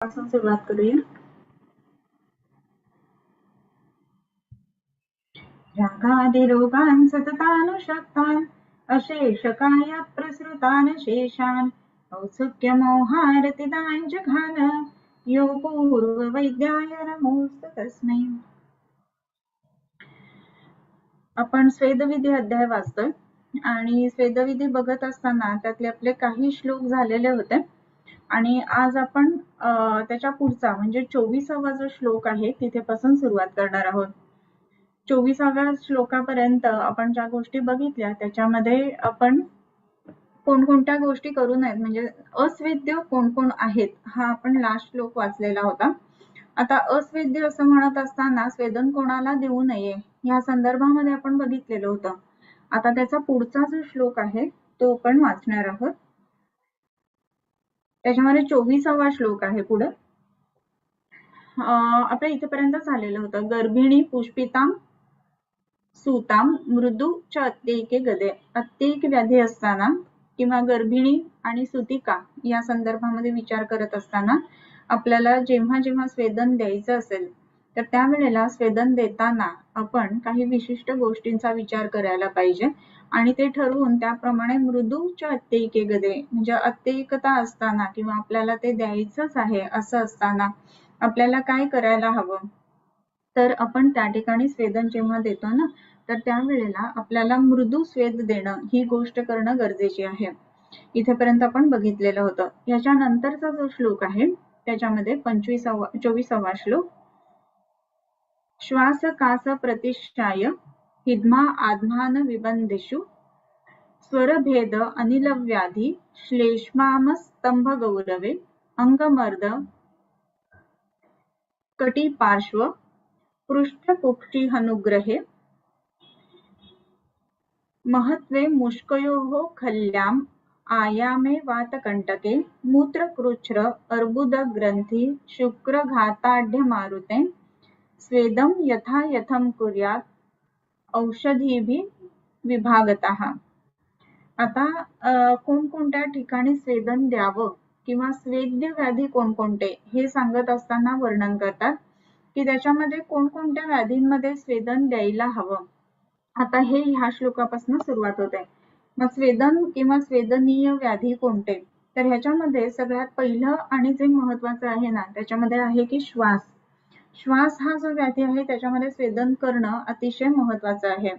पासून सुरुवात करूया. रागादि रोगान् सततानुशक्तान् अशेष काय प्रसृतान् शेषान् औत्सुक्यमोहारतिदान् जघान यो पूर्ववैद्याय नमोस्तु तस्मै. आपण स्वेदविधी अध्याय वाचतोय आणि स्वेदविधी बघत असताना त्यातले आपले काही श्लोक झालेले होते आणि आज आपण त्याच्या पुढचा म्हणजे 24वा जो श्लोक आहे तिथेपासून सुरुवात करणार आहोत. 24व्या श्लोकापर्यंत आपण ज्या गोष्टी बघितल्या त्याच्यामध्ये आपण कोणकोणत्या गोष्टी करू नयेत म्हणजे अस्वेद्य कोण कोण आहेत हा आपण लास्ट श्लोक वाचलेला होता. आता अस्वेद्य असं म्हणत असताना स्वेदन कोणाला देऊ नये या संदर्भामध्ये आपण बघितलेलं होतं. आता त्याचा पुढचा जो श्लोक आहे तो आपण वाचणार आहोत. त्याच्यामध्ये 24वा श्लोक आहे. पुढे आपल्या इथेपर्यंत झालेलं होतं. गर्भिणी पुष्पिताम सुताम मृदू च अत्येके गदे. अत्येक व्याधी असताना किंवा गर्भिणी आणि सुतिका या संदर्भामध्ये विचार करत असताना आपल्याला जेव्हा जेव्हा स्वेदन द्यायचं असेल तर त्यावेळेला स्वेदन देताना आपण काही विशिष्ट गोष्टींचा विचार करायला पाहिजे आणि ते ठरवून त्याप्रमाणे मृदूच्या अत्येके गदे म्हणजे अत्येकता असताना किंवा आपल्याला ते द्यायचंच आहे असं असताना आपल्याला काय करायला हवं तर आपण त्या ठिकाणी स्वेदन जेव्हा देतो ना तर त्यावेळेला आपल्याला मृदू स्वेद देणं ही गोष्ट करणं गरजेची आहे. इथेपर्यंत आपण बघितलेलं होतं. याच्यानंतरचा जो श्लोक आहे त्याच्यामध्ये 24वा श्लोक. श्वास कास प्रतिष्ठाय हिद्मा आत्मान विबंधेषु स्वरभेद अनिल व्याधी श्लेष्माम स्तंभ गौरवे अंगमर्द कटी पार्श्व पृष्ठपुक्षी हनुग्रहे महत्वे मुष्कयोः खल्याम आयामे वातकंटके मूत्रकृच्छ्र अर्बुद ग्रंथी शुक्रघाताढ्य मारुते स्वेदम यथा यथम कुर्यात औषधीभि विभागतः. आता कोणकोणत्या ठिकाणी स्वेदन द्यावं किंवा स्वेद्य व्याधी कोणकोणते हे सांगत असताना वर्णन करतात की त्याच्यामध्ये कोणकोणत्या व्याधींमध्ये स्वेदन द्यायला हवं. आता हे ह्या श्लोकापासून सुरुवात होते. मग स्वेदन किंवा स्वेदनीय व्याधी कोणते तर ह्याच्यामध्ये सगळ्यात पहिलं आणि जे महत्वाचं आहे ना त्याच्यामध्ये आहे की श्वास. श्वास हा जो व्याधी आहे त्याच्यामध्ये स्वेदन करणं अतिशय महत्वाचं आहे.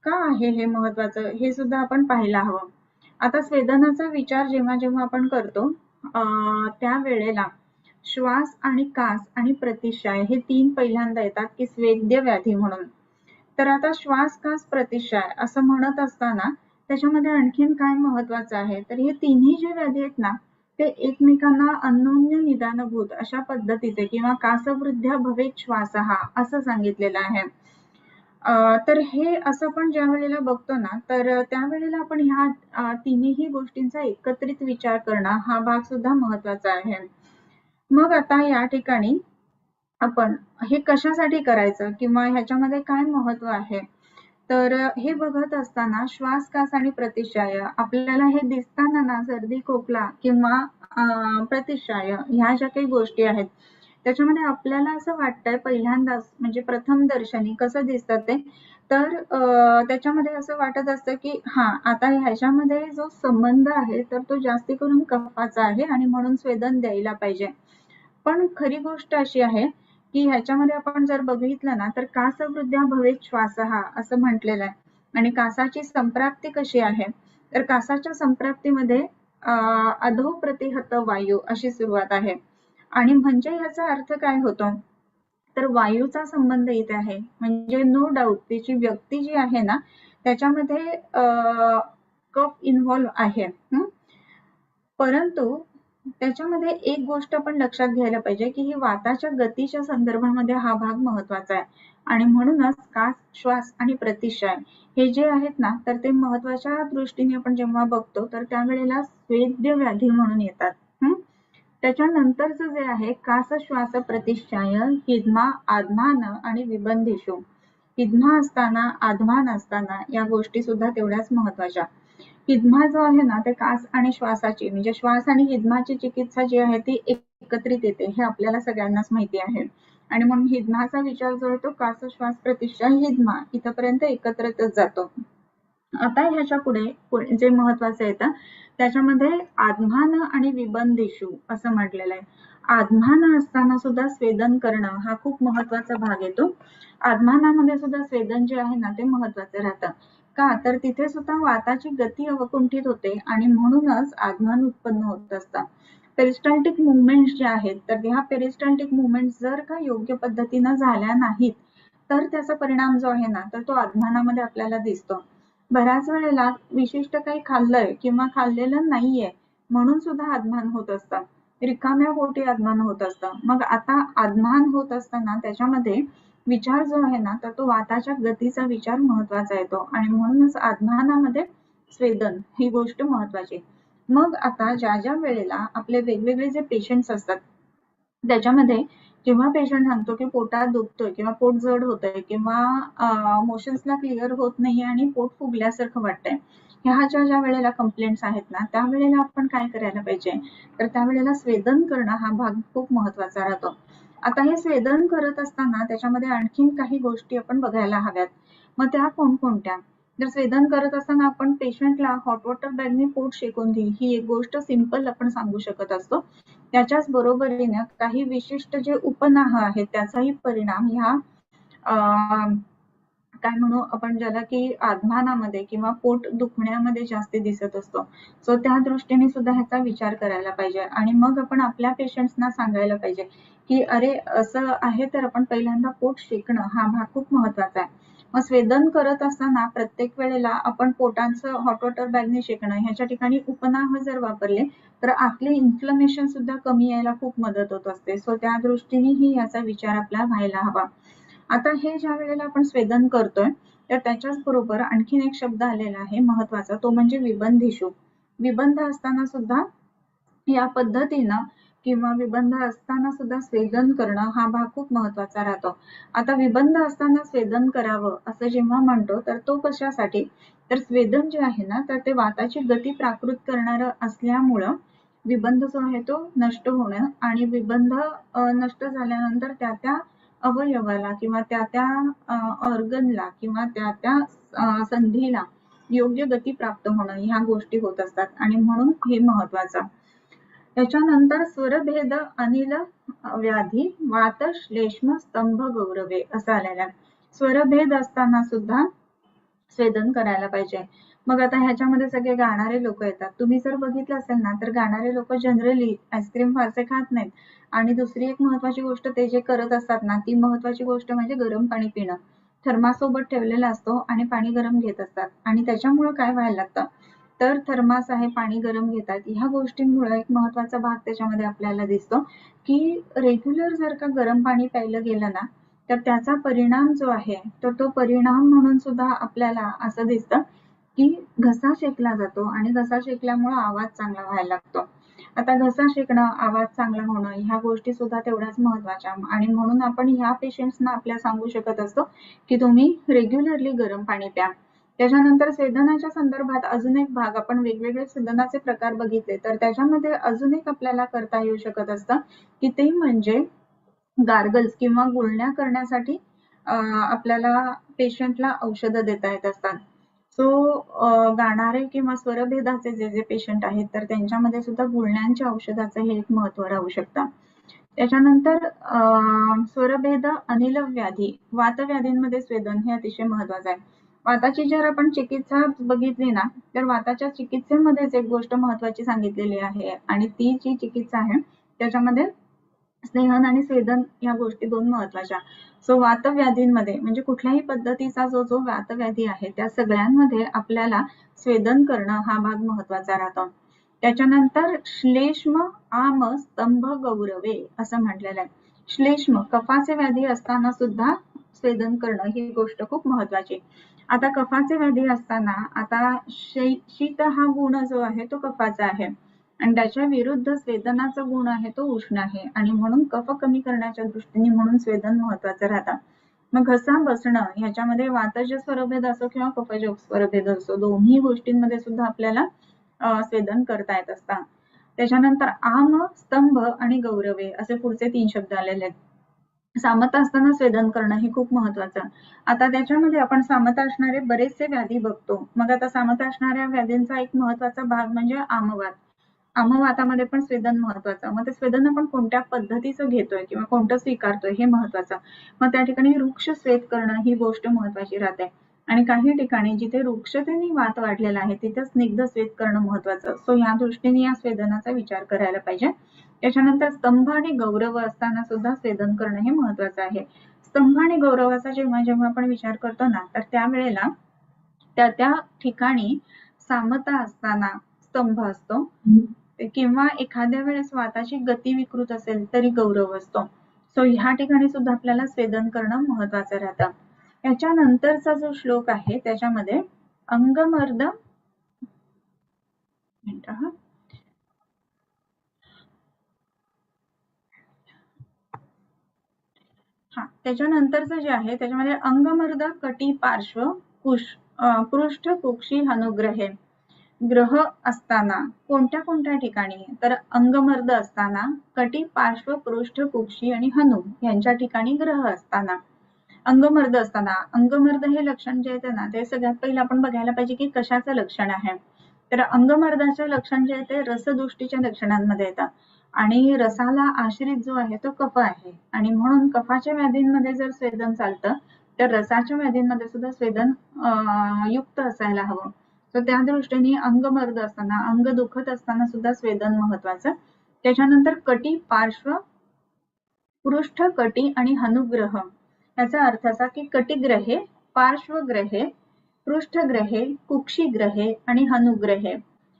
का आहे हे महत्वाचं हे सुद्धा आपण पाहायला हवं. आता स्वेदनाचा विचार जेव्हा जेव्हा आपण करतो त्यावेळेला श्वास आणि कास आणि प्रतिशाय हे तीन पहिल्यांदा येतात की स्वेद्य व्याधी म्हणून. तर आता श्वास कास प्रतिशाय असं म्हणत असताना त्याच्यामध्ये आणखीन काय महत्वाचं आहे तर हे तिन्ही जे व्याधी आहेत ना ते एकमेकांना अन्योन्य निदानभूत अशा पद्धतीचे किंवा कासवृद्ध्या भवेत श्वासहा असं सांगितलेलं आहे. तर हे असं पण ज्या वेळेला बघतो ना तर त्यावेळेला आपण ह्या तिन्ही गोष्टींचा एकत्रित विचार करणं हा भाग सुद्धा महत्वाचा आहे. मग आता या ठिकाणी आपण हे कशासाठी करायचं किंवा ह्याच्यामध्ये काय महत्व आहे तर हे बघत असताना श्वास कास आणि प्रतिशाय आपल्याला हे दिसताना ना सर्दी खोकला किंवा प्रतिशाय ह्या ज्या काही गोष्टी आहेत त्याच्यामध्ये आपल्याला असं वाटतंय पहिल्यांदाच म्हणजे प्रथम दर्शनी कसं दिसतं ते तर त्याच्यामध्ये असं वाटत असतं की हा आता ह्याच्यामध्ये जो संबंध आहे तर तो जास्ती करून कफाचा आहे आणि म्हणून स्वेदन द्यायला पाहिजे. पण खरी गोष्ट अशी आहे की ह्याच्यामध्ये आपण जर बघितलं ना तर कासवृद्ध्या भवेत श्वासहा असं म्हटलेलं आहे आणि कासाची संप्राप्ती कशी आहे तर कासाच्या संप्राप्तीमध्ये अधो प्रतिहत वायू अशी सुरुवात आहे आणि म्हणजे ह्याचा अर्थ काय होतो तर वायूचा संबंध इथे आहे म्हणजे नो डाऊट त्याची व्यक्ती जी आहे ना त्याच्यामध्ये कफ इन्व्हॉल्व आहे. परंतु त्याच्यामध्ये एक गोष्ट आपण लक्षात घ्यायला पाहिजे की ही वाताच्या गतीच्या संदर्भामध्ये हा भाग महत्वाचा आहे आणि म्हणूनच कास श्वास आणि प्रतिशाय हे जे आहेत ना तर ते महत्वाच्या दृष्टीने आपण जेव्हा बघतो तर त्यावेळेला स्वेद्य व्याधी म्हणून येतात. त्याच्यानंतरचं जे आहे कास श्वास प्रतिशाय हिद्मा आत्मान आणि विबंधेषु. हिद्मा असताना आत्मान असताना या गोष्टी सुद्धा तेवढ्याच महत्वाच्या. हिद्मा जो आहे ना ते कास आणि श्वासाची म्हणजे श्वास आणि हिद्माची चिकित्सा जी आहे ती एकत्रित येते हे आपल्याला सगळ्यांनाच माहिती आहे. आणि म्हणून हिदमाचा विचार जो आहे तो कास श्वास प्रतिष्ठा हिदमा इथपर्यंत एकत्रच जातो. आता ह्याच्या पुढे जे महत्वाचं येतं त्याच्यामध्ये आत्मान आणि विबंधिषु असं म्हटलेलं आहे. आत्मान असताना सुद्धा स्वेदन करणं हा खूप महत्वाचा भाग येतो. आत्मानामध्ये सुद्धा स्वेदन जे आहे ना ते महत्वाचं राहतं. का तर तिथे सुद्धा वाताची गती अवकुंठित होते आणि म्हणूनच आत्मान उत्पन्न होत असतं. पेरिस्टाल्टिक मुवमेंट्स जे आहेत तर ह्या पेरिस्टाल्टिक मुवमेंट्स जर का योग्य पद्धतीनं झाल्या नाहीत तर त्याचा परिणाम जो आहे ना तर तो आत्मानामध्ये आपल्याला दिसतो. बऱ्याच वेळेला विशिष्ट काही खाल्लंय किंवा खाल्लेलं नाहीये म्हणून सुद्धा आत्मान होत असतं. रिकाम्या पोटी आत्मान होत असतं. मग आता आत्मान होत असताना त्याच्यामध्ये विचार जो आहे ना तर तो वाताच्या गतीचा विचार महत्वाचा येतो आणि म्हणूनच आत्मानामध्ये स्वेदन ही गोष्ट महत्वाची. मग आता ज्या ज्या वेळेला आपले वेगवेगळे जे पेशंट्स असतात त्याच्यामध्ये जेव्हा पेशंट सांगतो की पोटात दुखतोय किंवा पोट जड होतंय किंवा मोशन्सला क्लिअर होत नाही आणि पोट फुगल्यासारखं वाटतंय, ह्या ज्या वेळेला कंप्लेंट्स आहेत ना त्यावेळेला आपण काय करायला पाहिजे तर त्यावेळेला स्वेदन करणं हा भाग खूप महत्वाचा राहतो. आता हे स्वेदन करत असताना त्याच्यामध्ये आणखीन काही गोष्टी आपण बघायला हव्यात. मग त्या कोणकोणत्या? जर स्वेदन करत असताना आपण पेशंटला हॉट वॉटर बॅगने पोट शेकून घे ही एक गोष्ट सिंपल आपण सांगू शकत असतो. त्याच्याच बरोबरीने काही विशिष्ट जे उपनाह आहेत त्याचाही परिणाम ह्या काय म्हणू आपण ज्याला की आत्मानामध्ये किंवा पोट दुखण्यामध्ये जास्त दिसत असतो. सो त्या दृष्टीने सुद्धा ह्याचा विचार करायला पाहिजे आणि मग आपण आपल्या पेशंट्सना सांगायला पाहिजे की अरे असं आहे तर आपण पहिल्यांदा पोट शेकणं हा भाग खूप महत्वाचा आहे. मग स्वेदन करत असताना प्रत्येक वेळेला आपण पोटाचं हॉट वॉटर बॅगने शेकणं ह्याच्या ठिकाणी उपनाह जर वापरले तर आपले इन्फ्लमेशन सुद्धा कमी यायला खूप मदत होत असते. सो त्या दृष्टीनेही याचा विचार आपला व्हायला हवा. आता हे ज्या वेळेला आपण स्वेदन करतोय तर त्याच्याच बरोबर आणखीन एक शब्द आलेला आहे महत्वाचा तो म्हणजे विबंधिषु. विबंध असताना सुद्धा या पद्धतीनं किंवा विबंध असताना सुद्धा स्वेदन करणं हा भाग खूप महत्वाचा राहतो. आता विबंध असताना स्वेदन करावं असं जेव्हा म्हणतो तर तो कशासाठी तर स्वेदन जे आहे ना तर ते वाताची गती प्राकृत करणारं असल्यामुळं विबंध जो आहे तो नष्ट होणं आणि विबंध नष्ट झाल्यानंतर त्या अवयवाला किंवा त्या ऑर्गनला किंवा त्या संधीला योग्य गती प्राप्त होणं ह्या गोष्टी होत असतात आणि म्हणून हे महत्वाचं. त्याच्यानंतर स्वरभेद अनिल व्याधी वात श्लेष्म स्तंभ गौरवे असं आलेलं आहे. स्वरभेद असताना सुद्धा स्वेदन करायला पाहिजे. मग आता ह्याच्यामध्ये सगळे गाणारे लोक येतात. तुम्ही जर बघितलं असेल ना तर गाणारे लोक जनरली आईस्क्रीम फारसे खात नाहीत आणि दुसरी एक महत्वाची गोष्ट ते जे करत असतात ना ती महत्वाची गोष्ट म्हणजे गरम पाणी पिणं. थर्मासोबत ठेवलेला असतो आणि पाणी गरम घेत असतात आणि त्याच्यामुळे काय व्हायला लागतं तर थर्मास आहे पाणी गरम घेतात ह्या गोष्टींमुळे एक महत्वाचा भाग त्याच्यामध्ये आपल्याला दिसतो की रेग्युलर जर का गरम पाणी प्यायलं गेलं ना तर त्याचा परिणाम जो आहे तर तो परिणाम म्हणून सुद्धा आपल्याला असं दिसतं की घसा शेकला जातो आणि घसा शेकल्यामुळे आवाज चांगला व्हायला लागतो. आता घसा शेकणं आवाज चांगला होणं ह्या गोष्टी सुद्धा तेवढ्याच महत्वाच्या आणि म्हणून आपण ह्या पेशंट्सना आपल्या सांगू शकत असतो की तुम्ही रेग्युलरली गरम पाणी प्या. त्याच्यानंतर स्वेदनाच्या संदर्भात अजून एक भाग आपण वेगवेगळे स्वेदनाचे प्रकार बघितले तर त्याच्यामध्ये अजून एक आपल्याला करता येऊ शकत असतं की ते म्हणजे गार्गल्स किंवा गुळण्या करण्यासाठी आपल्याला पेशंटला औषधं देता येत असतात. सो गाणारे किंवा स्वरभेदाचे जे पेशंट आहेत तर त्यांच्यामध्ये सुद्धा गुळण्यांच्या औषधाचं हे एक महत्व राहू शकतं. त्याच्यानंतर स्वरभेद अनिल व्याधी वातव्याधींमध्ये स्वेदन हे अतिशय महत्वाचं आहे. वाताची जर आपण चिकित्सा बघितली ना तर वाताच्या चिकित्सेमध्येच एक गोष्ट महत्वाची सांगितलेली आहे आणि ती जी चिकित्सा आहे त्याच्यामध्ये स्नेहन आणि स्वेदन या गोष्टी दोन महत्वाच्या. सो वातव्याधींमध्ये म्हणजे कुठल्याही पद्धतीचा जो वातव्याधी आहे त्या सगळ्यांमध्ये आपल्याला स्वेदन करणं हा भाग महत्वाचा राहतो. त्याच्यानंतर श्लेष्म आम स्तंभ गौरवे असं म्हटलेलं आहे. श्लेष्म कफाचे व्याधी असताना सुद्धा स्वेदन करणं ही गोष्ट खूप महत्वाची. आता कफाचे व्याधी असताना आता शीत हा गुण जो आहे तो कफाचा आहे आणि त्याच्या विरुद्ध स्वेदनाचा गुण आहे तो उष्ण आहे आणि म्हणून कफ कमी करण्याच्या दृष्टीने म्हणून स्वेदन महत्वाचं राहतं. मग घसा बसणं ह्याच्यामध्ये वातज स्वरभेद असो किंवा कफज स्वरभेद असो दोन्ही गोष्टींमध्ये सुद्धा आपल्याला स्वेदन करता येत असतात. त्याच्यानंतर आम, स्तंभ आणि गौरवे असे पुढचे 3 शब्द आलेले आहेत. सामता असताना स्वेदन करणं हे खूप महत्वाचं. आता त्याच्यामध्ये आपण सामता असणारे बरेचसे व्याधी बघतो. मग आता सामता असणाऱ्या व्याधींचा एक महत्वाचा भाग म्हणजे आमवात. आमवातामध्ये पण स्वेदन महत्वाचं. मग ते स्वेदन आपण कोणत्या पद्धतीचं घेतोय किंवा कोणतं स्वीकारतोय हे महत्वाचं. मग त्या ठिकाणी वृक्ष स्वेद करणं ही गोष्ट महत्वाची राहते. आणि काही ठिकाणी जिथे वृक्षतेने वात वाढलेला आहे तिथे स्निग्ध स्वेद करणं महत्वाचं. सो या दृष्टीने या स्वेदनाचा विचार करायला पाहिजे. त्याच्यानंतर स्तंभ आणि गौरव असताना सुद्धा स्वेदन करणं हे महत्वाचं आहे. स्तंभ आणि गौरवाचा जेव्हा जेव्हा आपण विचार करतो ना तर त्यावेळेला त्या ठिकाणी सामता असताना स्तंभ असतो किंवा एखाद्या वेळेस वाताची गती विकृत असेल तरी गौरव असतो. सो ह्या ठिकाणी सुद्धा आपल्याला स्वेदन करणं महत्वाचं राहतं. याच्यानंतरचा जो श्लोक आहे त्याच्यामध्ये अंगमर्द त्याच्यानंतरचं जे आहे त्याच्यामध्ये अंगमर्द कटी पार्श्व पृष्ठ कुक्षी अनुग्रहे ग्रह असताना कोणत्या कोणत्या ठिकाणी तर अंगमर्द असताना कटी पार्श्व पृष्ठ कुक्षी आणि हनु यांच्या ठिकाणी ग्रह असताना अंगमर्द असताना अंगमर्द हे लक्षण जे येते ना ते सगळ्यात पहिलं आपण बघायला पाहिजे की कशाचं लक्षण आहे. तर अंगमर्दाचं लक्षण जे आहे ते रसदुष्टीच्या लक्षणांमध्ये येतं आणि रसाला आश्रित जो आहे तो कफ आहे आणि म्हणून कफाच्या व्याधींमध्ये जर स्वेदन चालतं तर रसाच्या व्याधींमध्ये सुद्धा स्वेदन युक्त असायला हवं. तर त्या दृष्टीने अंगमर्द असताना अंग दुखत असताना सुद्धा स्वेदन महत्वाचं. त्याच्यानंतर कटी पार्श्व पृष्ठ कटी आणि हनुग्रह याचा अर्थ असा की कटिग्रहे पार्श्वग्रहे पृष्ठग्रहे कुक्षीग्रहे आणि हनुग्रहे.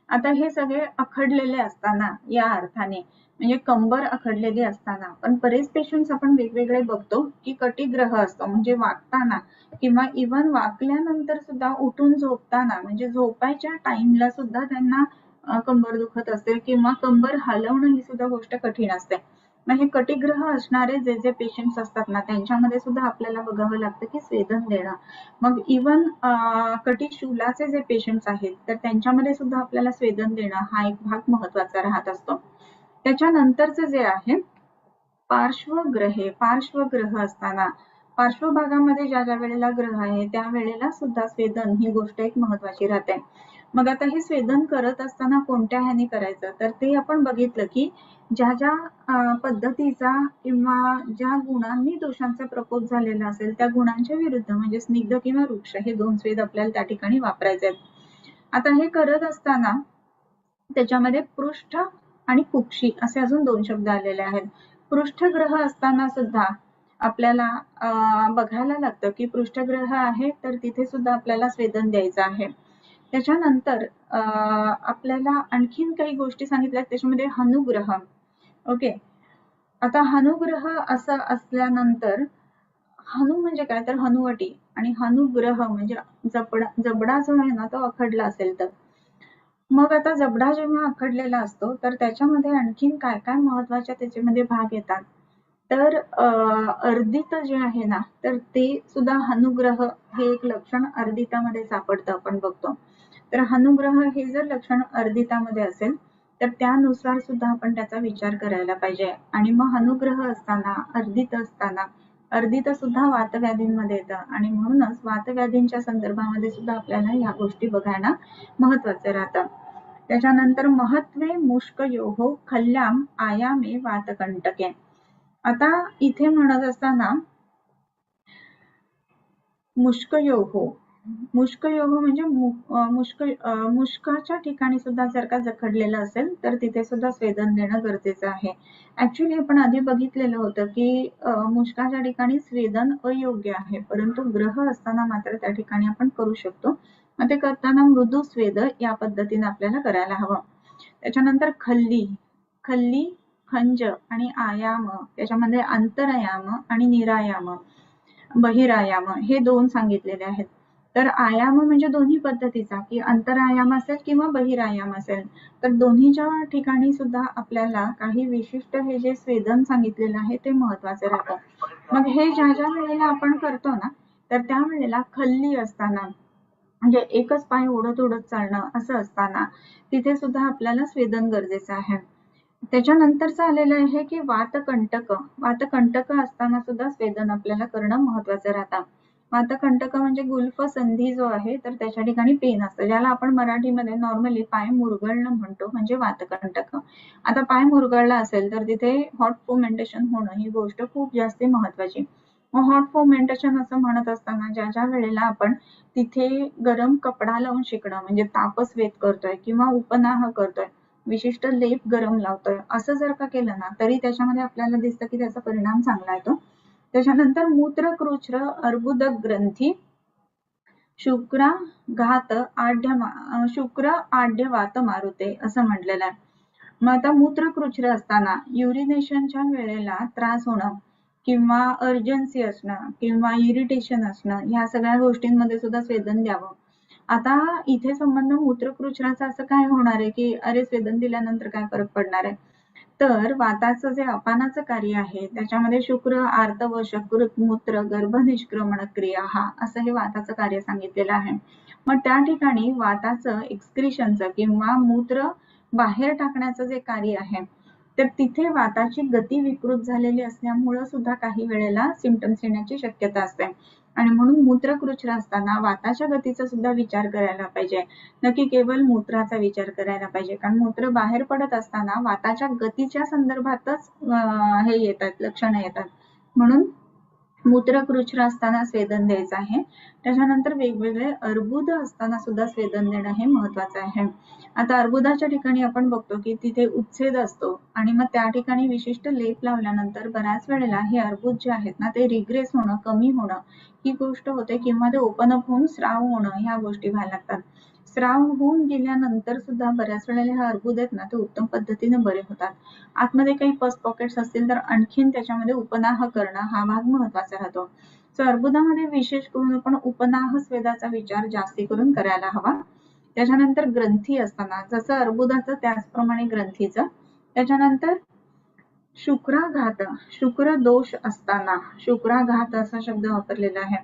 आता हे सगळे अखडलेले असताना या अर्थाने म्हणजे कंबर अखडलेली असताना पण बरेच पेशंट्स आपण वेगवेगळे बघतो की कटिग्रह असतो म्हणजे वागताना किंवा इव्हन वाकल्यानंतर सुद्धा उठून झोपताना म्हणजे झोपायच्या टाइमला सुद्धा त्यांना कंबर दुखत असते किंवा कंबर हलवणं ही सुद्धा गोष्ट कठीण असते. मग हे कटिग्रह असणारे जे जे पेशंट्स असतात ना त्यांच्यामध्ये सुद्धा आपल्याला बघावं लागतं की स्वेदन देणं. मग इव्हन कटिशूलाचे जे पेशंट्स आहेत तर त्यांच्यामध्ये सुद्धा आपल्याला स्वेदन देणं हा एक भाग महत्वाचा राहत असतो. त्याच्यानंतरचं जे आहे पार्श्वग्रह असताना पार्श्वभागामध्ये ज्या ज्या वेळेला ग्रह आहे त्या वेळेला सुद्धा स्वेदन ही गोष्ट एक महत्वाची राहते. मग आता हे स्वेदन करत असताना कोणत्या ह्याने करायचं तर ते आपण बघितलं की ज्या ज्या पद्धतीचा किंवा ज्या गुणांनी दोषांचा प्रकोप झालेला असेल त्या गुणांच्या विरुद्ध म्हणजे स्निग्ध किंवा वृक्ष हे 2 स्वेद आपल्याला त्या ठिकाणी वापरायचे आहेत. आता हे करत असताना त्याच्यामध्ये पृष्ठ आणि कुक्षी असे अजून 2 शब्द आलेले आहेत. पृष्ठग्रह असताना सुद्धा आपल्याला बघायला लागतं की पृष्ठग्रह आहे तर तिथे सुद्धा आपल्याला स्वेदन द्यायचं आहे. त्याच्यानंतर आपल्याला आणखीन काही गोष्टी सांगितल्या त्याच्यामध्ये हनुग्रह. ओके, आता हनुग्रह असं असल्यानंतर हनु म्हणजे काय तर हनुवटी आणि हनुग्रह म्हणजे जबडा जो आहे ना तो अखडला असेल तर मग आता जबडा जेव्हा अखडलेला असतो तर त्याच्यामध्ये आणखीन काय काय महत्वाचे त्याच्यामध्ये भाग येतात तर अर्दित जे आहे ना तर ते सुद्धा हनुग्रह हे एक लक्षण अर्दितामध्ये सापडतं आपण बघतो. तर हनुग्रह हे जर लक्षण अर्दितामध्ये असेल तर त्यानुसार सुद्धा आपण त्याचा विचार करायला पाहिजे. आणि मग हनुग्रह असताना अर्दित सुद्धा वातव्याधींमध्ये येतं आणि म्हणूनच वातव्याधींच्या संदर्भामध्ये सुद्धा आपल्याला या गोष्टी बघायला महत्वाचे राहतं. त्याच्यानंतर महत्वे मुष्कयोः खल्याम आयामे वातकंटके. आता इथे म्हणत असताना मुष्कयोः म्हणजे मुष्काच्या ठिकाणी सुद्धा जर का जखडलेलं असेल तर तिथे सुद्धा स्वेदन देणं गरजेचं आहे. ऍक्च्युली आपण आधी बघितलेलं होतं की मुष्काच्या ठिकाणी स्वेदन अयोग्य आहे परंतु ग्रह असताना मात्र त्या ठिकाणी आपण करू शकतो. मग ते करताना मृदू स्वेद या पद्धतीने आपल्याला करायला हवं. त्याच्यानंतर खल्ली खंज आणि आयाम त्याच्यामध्ये अंतरायाम आणि निरायाम बहिरायाम हे 2 सांगितलेले आहेत. तर आयाम म्हणजे दोन्ही पद्धतीचा की अंतरायाम असेल किंवा बहिरायाम असेल तर दोन्हीच्या ठिकाणी सुद्धा आपल्याला काही विशिष्ट हे जे स्वेदन सांगितलेलं आहे ते महत्वाचे राहतं. मग हे ज्या ज्या वेळेला आपण करतो ना तर त्या वेळेला खल्ली असताना म्हणजे एकच पाय ओढत ओढत चालणं असं असताना तिथे सुद्धा आपल्याला स्वेदन गरजेचं आहे. त्याच्यानंतरच आलेलं आहे की वातकंटक. वातकंटक असताना सुद्धा स्वेदन आपल्याला करणं महत्वाचं राहतं. वातकंटक म्हणजे गुल्फ संधी जो आहे तर त्याच्या ठिकाणी पेन असतं, ज्याला आपण मराठीमध्ये नॉर्मली पाय मुरगळणं म्हणतो, म्हणजे वातकंटक. आता पाय मुरगळला असेल तर तिथे हॉट फोमेंटेशन होणं ही गोष्ट खूप जास्त महत्वाची. हॉट फोमेंटेशन असं म्हणत असताना ज्या ज्या वेळेला आपण तिथे गरम कपडा लावून शिकणं म्हणजे तापस्वेद करतोय किंवा उपनाह करतोय, विशिष्ट लेप गरम लावतोय, असं जर का केलं ना तरी त्याच्यामध्ये आपल्याला दिसतं की त्याचा परिणाम चांगला येतो. त्याच्यानंतर मूत्रकृच्र अर्बुदक ग्रंथी शुक्र आढ्य वात मारुते असं म्हटलेलं आहे. मग आता मूत्रकृच्र असताना युरिनेशनच्या वेळेला त्रास होणं किंवा अर्जन्सी असणं किंवा इरिटेशन असणं, ह्या सगळ्या गोष्टींमध्ये सुद्धा स्वेदन द्यावं. आता इथे संबंध मूत्रकृच्राचा असं काय होणार आहे की अरे स्वेदन दिल्यानंतर काय फरक पडणार आहे, तर वाताचं जे अपानाचं कार्य आहे त्याच्यामध्ये शुक्र आर्तव शकृत मूत्र गर्भ निष्क्रमण क्रिया हा असं हे वाताचं कार्य सांगितलेलं आहे. मग त्या ठिकाणी वाताचं एक्सक्रिशनचं किंवा मूत्र बाहेर टाकण्याचं जे कार्य आहे तर तिथे वाताची गती विकृत झालेली असल्यामुळे सुद्धा काही वेळेला सिम्पटम्स येण्याची शक्यता असते. आणि म्हणून मूत्रकृच्र असताना वाताच्या गतीचा सुद्धा विचार करायला पाहिजे, नक्की केवळ मूत्राचा विचार करायला पाहिजे, कारण मूत्र बाहेर पडत असताना वाताच्या गतीच्या संदर्भातच हे येतात, लक्षणं येतात. म्हणून मूत्रकृच्र असताना स्वेदन द्यायचं आहे. त्याच्यानंतर वेगवेगळे अर्बुद असताना सुद्धा स्वेदन देणं हे महत्वाचं आहे. आता अर्बुदाच्या ठिकाणी आपण बघतो की तिथे उच्छेद असतो आणि मग त्या ठिकाणी विशिष्ट लेप लावल्यानंतर बऱ्याच वेळेला हे अर्बुद जे आहेत ना ते रिग्रेस होणं, कमी होणं ही गोष्ट होते किंवा ते ओपन अप होऊन स्राव होणं, ह्या गोष्टी व्हायला लागतात. स्राव होऊन गेल्यानंतर सुद्धा बऱ्याच वेळेला हे अर्बुद आहेत ना ते उत्तम पद्धतीने बरे होतात. आतमध्ये काही पस पॉकेट्स असतील तर आणखीन त्याच्यामध्ये उपनाह करणं हा भाग महत्वाचा राहतो. सो अर्बुदामध्ये विशेष करून आपण उपनाह स्वेदाचा विचार जास्ती करून करायला हवा. त्याच्यानंतर ग्रंथी असताना जसं अर्बुदाचं त्याचप्रमाणे ग्रंथीचं. त्याच्यानंतर शुक्राघात, शुक्र दोष असताना, शुक्राघात असा शब्द वापरलेला आहे.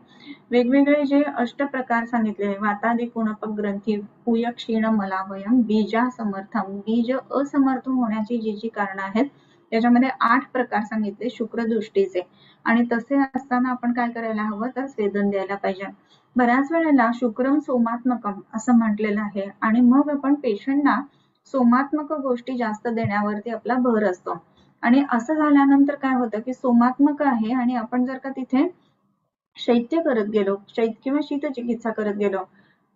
वेगवेगळे जे अष्टप्रकार सांगितले, वातादि कुणपक ग्रंथी, पूय क्षीण मलावयम, बीजा समर्थम, बीज असमर्थ होण्याची जी जी कारणं आहेत त्याच्यामध्ये 8 प्रकार सांगितले शुक्रदृष्टीचे. आणि तसे असताना आपण काय करायला हवं तर स्वेदन द्यायला पाहिजे. बऱ्याच वेळेला शुक्रम सोमात्मकम असं म्हटलेलं आहे आणि मग आपण पेशंटना सोमात्मक गोष्टी जास्त देण्यावरती आपला भर असतो. आणि असं झाल्यानंतर काय होतं की सोमात्मक आहे आणि आपण जर का तिथे शैत्य करत गेलो, किंवा शीत चिकित्सा करत गेलो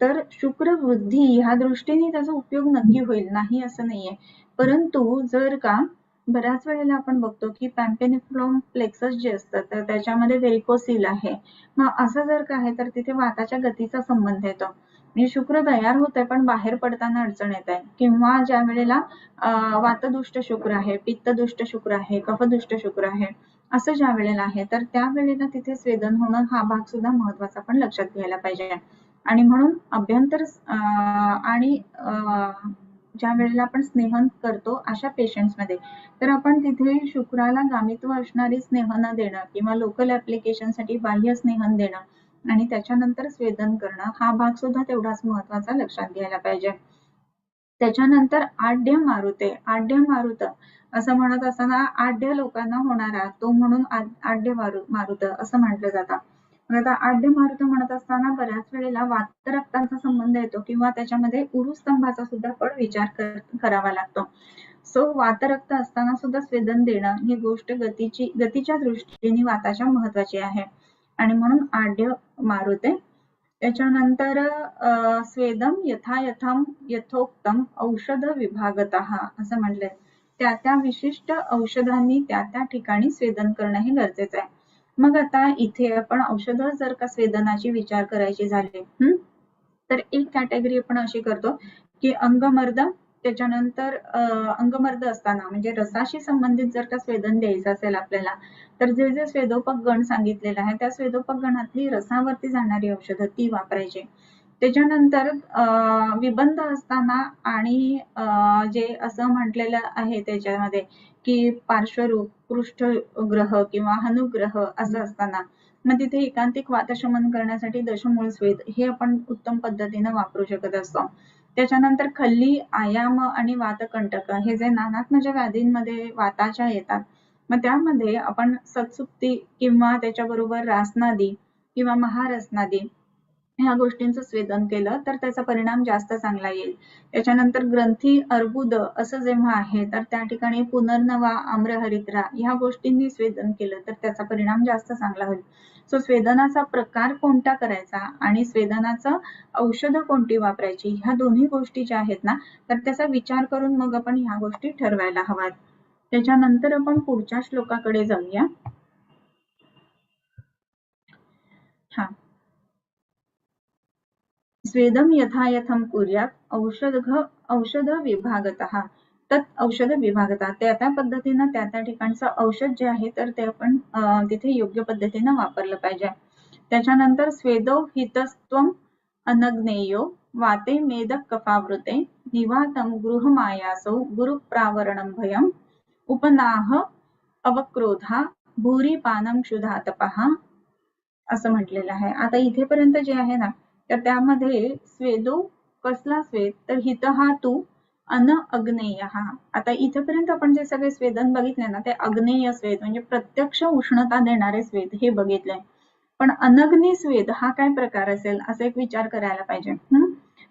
तर शुक्र वृद्धी ह्या दृष्टीने त्याचा उपयोग नक्की होईल, नाही असं नाहीये. परंतु जर का बऱ्याच वेळेला आपण बघतो की पॅम्पेनिफ्रॉम प्लेक्सस जे असतं तर त्याच्यामध्ये व्हेरिकोसील आहे. मग असं जर का आहे तर तिथे वाताच्या गतीचा संबंध येतो. म्हणजे शुक्र तयार होत आहे पण बाहेर पडताना अडचण येत आहे, किंवा ज्या वेळेला वातदुष्ट शुक्र आहे, पित्तदुष्ट शुक्र आहे, कफदुष्ट शुक्र आहे, असं ज्या वेळेला आहे तर त्या वेळेला तिथे स्वेदन होणं हा भाग सुद्धा महत्वाचा आपण लक्षात घ्यायला पाहिजे. आणि म्हणून अभ्यंतर आणि ज्या वेळेला आपण स्नेहन करतो अशा पेशंट्स मध्ये तर आपण तिथे शुक्राला गामित्व असणारी स्नेहन देणं किंवा लोकल ऍप्लिकेशन साठी बाह्य स्नेहन देणं आणि त्याच्यानंतर स्वेदन करणं हा भाग सुद्धा तेवढाच महत्वाचा लक्षात घ्यायला पाहिजे. त्याच्यानंतर आढ्य मारुते, आढ्य मारुत असं म्हणत असताना आढ्य लोकांना होणारा तो म्हणून आढ्य मारुत असं म्हटलं जातं. आता आढ्य मारुत म्हणत असताना बऱ्याच वेळेला वातरक्ताचा संबंध येतो किंवा त्याच्यामध्ये उरुस्तंभाचा सुद्धा पण विचार करावा लागतो. सो वातरक्त असताना सुद्धा स्वेदन देणं ही गोष्ट गतीच्या दृष्टीने वाताच्या महत्वाची आहे आणि म्हणून आढ्य मारुते. त्याच्यानंतर स्वेदम यथायथम यथोक्तम औषध विभागतः असं म्हटलंय. त्या त्या विशिष्ट औषधांनी त्या त्या ठिकाणी स्वेदन करणं हे गरजेचं आहे. मग आता इथे आपण औषध जर का स्वेदनाची विचार करायची झाली तर एक कॅटेगरी आपण अशी करतो की अंगमर्द. त्याच्यानंतर अंगमर्द असताना म्हणजे रसाशी संबंधित जर का स्वेदन द्यायचं असेल आपल्याला तर जे जे स्वेदोपक गण सांगितलेलं आहे त्या स्वेदोपक गणातली रसावरती जाणारी औषधं ती वापरायची. त्याच्यानंतर विबंध असताना आणि जे असं म्हटलेलं आहे त्याच्यामध्ये की पार्श्वरूप, पृष्ठग्रह किंवा हनुग्रह असं असताना मग तिथे एकांतिक वातशमन करण्यासाठी दशमूळ स्वेद हे आपण उत्तम पद्धतीने वापरू शकत असतो. त्याच्यानंतर खल्ली, आयाम आणि वातकंटक हे जे नानात्मक व्याधींमध्ये वाताच्या येतात, मग त्यामध्ये आपण सत्सुप्ती किंवा त्याच्याबरोबर रासनादी किंवा महारसनादी ह्या गोष्टींचं स्वेदन केलं तर त्याचा परिणाम जास्त चांगला येईल. त्याच्यानंतर ग्रंथी, अर्बुद असं जेव्हा आहे तर त्या ठिकाणी पुनर्नवा, आम्रहरिद्रा ह्या गोष्टींनी स्वेदन केलं तर त्याचा परिणाम जास्त चांगला होईल. सो स्वेदनाचा प्रकार कोणता करायचा आणि स्वेदनाचं औषधं कोणती वापरायची ह्या दोन्ही गोष्टी ज्या आहेत ना तर त्याचा विचार करून मग आपण ह्या गोष्टी ठरवायला हव्यात. त्याच्यानंतर आपण पुढच्या श्लोकाकडे जाऊया. हा, स्वेदम यथायथम कुर्यात औषध विभागतः तत् औषध विभागता त्या पद्धतीनं त्या ठिकाणचं औषध जे आहे तर ते आपण तिथे योग्य पद्धतीनं वापरलं पाहिजे. त्याच्यानंतर स्वेदो हितस्त्वम अनग्नेयो वाते मेदक कफावृते निवातम गृहमायासो गुरुप्रावरणं भयम उपनाह अवक्रोधा भूरिपानं क्षुधातपः असं म्हटलेलं आहे. आता इथेपर्यंत जे आहे ना तर त्यामध्ये स्वेदो कसला स्वेद तर हित हा तू अन अग्नेय हा. आता इथेपर्यंत आपण जे सगळे स्वेदन बघितले ना ते अग्नेय स्वेद म्हणजे प्रत्यक्ष उष्णता देणारे स्वेद हे बघितलंय. पण अनग्नी स्वेद हा काय प्रकार असेल असा एक विचार करायला पाहिजे.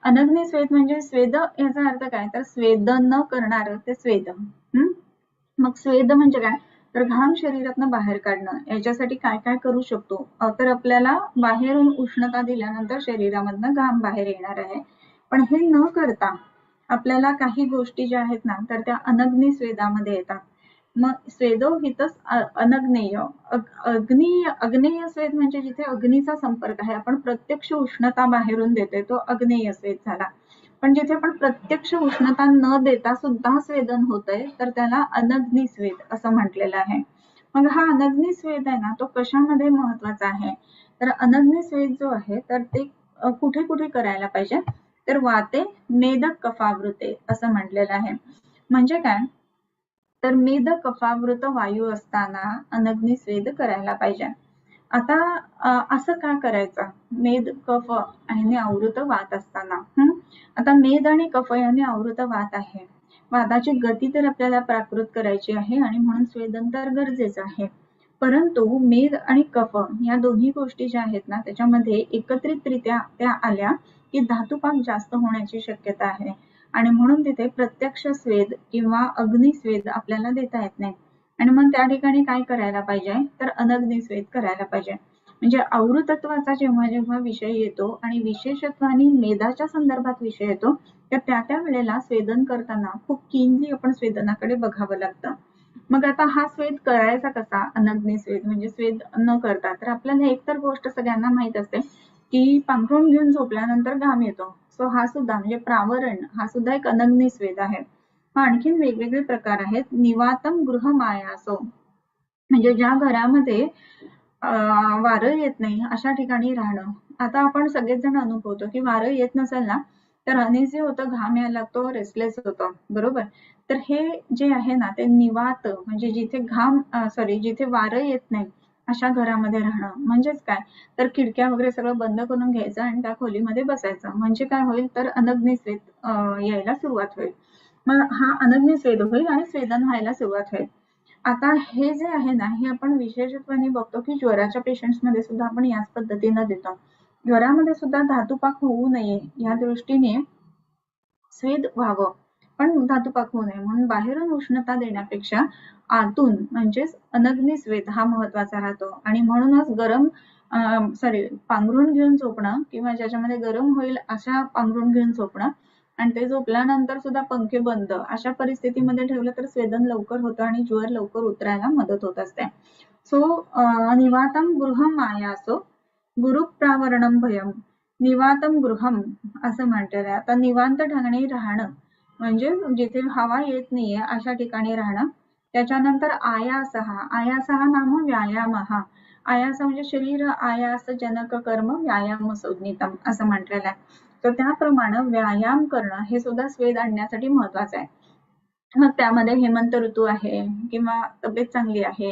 अनग्नी स्वेद म्हणजे स्वेद याचा अर्थ काय तर स्वेद न करणार ते स्वेद. मग स्वेद म्हणजे काय तर घाम शरीरातनं बाहेर काढणं. याच्यासाठी काय काय करू शकतो तर आपल्याला बाहेरून उष्णता दिल्यानंतर शरीरामधनं घाम बाहेर येणार आहे. पण हे न करता आपल्याला काही गोष्टी ज्या आहेत ना तर त्या अनग्नी स्वेदामध्ये येतात. मग स्वेदो हितस अनग्नेय अग्नेय स्वेद म्हणजे जिथे अग्नीचा संपर्क आहे, आपण प्रत्यक्ष उष्णता बाहेरून देतोय तो अग्नेय स्वेद झाला. पण जिथे आपण प्रत्यक्ष उष्णता न देता सुद्धा स्वेदन होतंय तर त्याला अनग्नी स्वेद असं म्हटलेलं आहे. मग हा अनग्नी स्वेद आहे ना तो कशामध्ये महत्वाचा आहे तर अनग्नी स्वेद जो आहे तर ते कुठे कुठे करायला पाहिजे तर वाते मेदक कफावृते असं म्हटलेलं आहे. म्हणजे काय तर मेद कफावृत वायू असताना अनग्नी स्वेद करायला पाहिजे. आता असं का करायचं मेद कफ आणि आवृत वात असताना. आता मेद आणि कफ याने आवृत वात आहे. वाताची गती तर आपल्याला प्राकृत करायची आहे आणि म्हणून स्वेदन तर गरजेचं आहे. परंतु मेद आणि कफ या दोन्ही गोष्टी ज्या आहेत ना त्याच्यामध्ये एकत्रितरित्या त्या आल्या की धातुपाक जास्त होण्याची शक्यता आहे आणि म्हणून तिथे प्रत्यक्ष स्वेद किंवा अग्नी स्वेद आपल्याला देता येत नाही. आणि मग त्या ठिकाणी काय करायला पाहिजे तर अनग्नी स्वेद करायला पाहिजे. म्हणजे आवृतत्वाचा जेव्हा जेव्हा विषय येतो आणि विशेषत्वाने मेदाच्या संदर्भात विषय येतो तर त्या वेळेला स्वेदन करताना खूप कीनली आपण स्वेदनाकडे बघावं लागतं. मग आता हा स्वेद करायचा कसा अनग्नी स्वेद म्हणजे स्वेद न करता तर आपल्याला एकतर गोष्ट सगळ्यांना माहित असते की पांघरूण घेऊन झोपल्यानंतर घाम येतो. सो हा सुद्धा म्हणजे प्रावरण हा सुद्धा एक अनग्नी स्वेद आहे. आणखीन वेगवेगळे प्रकार आहेत. निवातम गृहमायासो म्हणजे ज्या घरामध्ये वारं येत नाही अशा ठिकाणी राहणं. आता आपण सगळेच जण अनुभवतो की वारं येत नसेल ना तर अनइझी होतं, घाम यायला लागतो, रेस्टलेस होतं, बरोबर. तर हे जे आहे ना ते निवात म्हणजे जिथे वारं येत नाही अशा घरामध्ये राहणं. म्हणजेच काय तर खिडक्या वगैरे सगळं बंद करून घ्यायचं आणि त्या खोलीमध्ये बसायचं. म्हणजे काय होईल तर अनग्नी स्वेद यायला सुरुवात होईल. मग हा अनग्नी स्वेद होईल आणि स्वेदन व्हायला सुरुवात होईल. आता हे जे आहे ना हे आपण विशेषत्वाने बघतो की ज्वराच्या पेशंट्स मध्ये सुद्धा आपण याच पद्धतीनं देतो. ज्वरामध्ये सुद्धा धातुपाक होऊ नये या दृष्टीने स्वेद व्हावं पण धातुपाक होऊ नये म्हणून बाहेरून उष्णता देण्यापेक्षा आतून म्हणजेच अनग्नी स्वेद हा महत्वाचा राहतो. आणि म्हणूनच गरम पांघरूण घेऊन झोपणं किंवा ज्याच्यामध्ये गरम होईल अशा पांघरूण घेऊन झोपणं आणि ते झोपल्यानंतर सुद्धा पंखे बंद अशा परिस्थितीमध्ये ठेवलं तर स्वेदन लवकर होतं आणि ज्वर लवकर उतरायला मदत होत असते. सो निवातम गृहम आयासो गुरुप्रावरणं भयम. निवातम गृहम असं म्हटलेलं आहे. आता निवांत ठिकाणी राहणं म्हणजे जिथे हवा येत नाहीये अशा ठिकाणी राहणं. त्याच्यानंतर आयासहा नाम व्यायाम. आयास म्हणजे शरीर आयास जनक कर्म व्यायाम संज्ञितम असं म्हटलेलं आहे. तर त्याप्रमाणे व्यायाम करणं हे सुद्धा स्वेद आणण्यासाठी महत्वाचं आहे. मग त्यामध्ये हेमंत ऋतू आहे किंवा तब्येत चांगली आहे,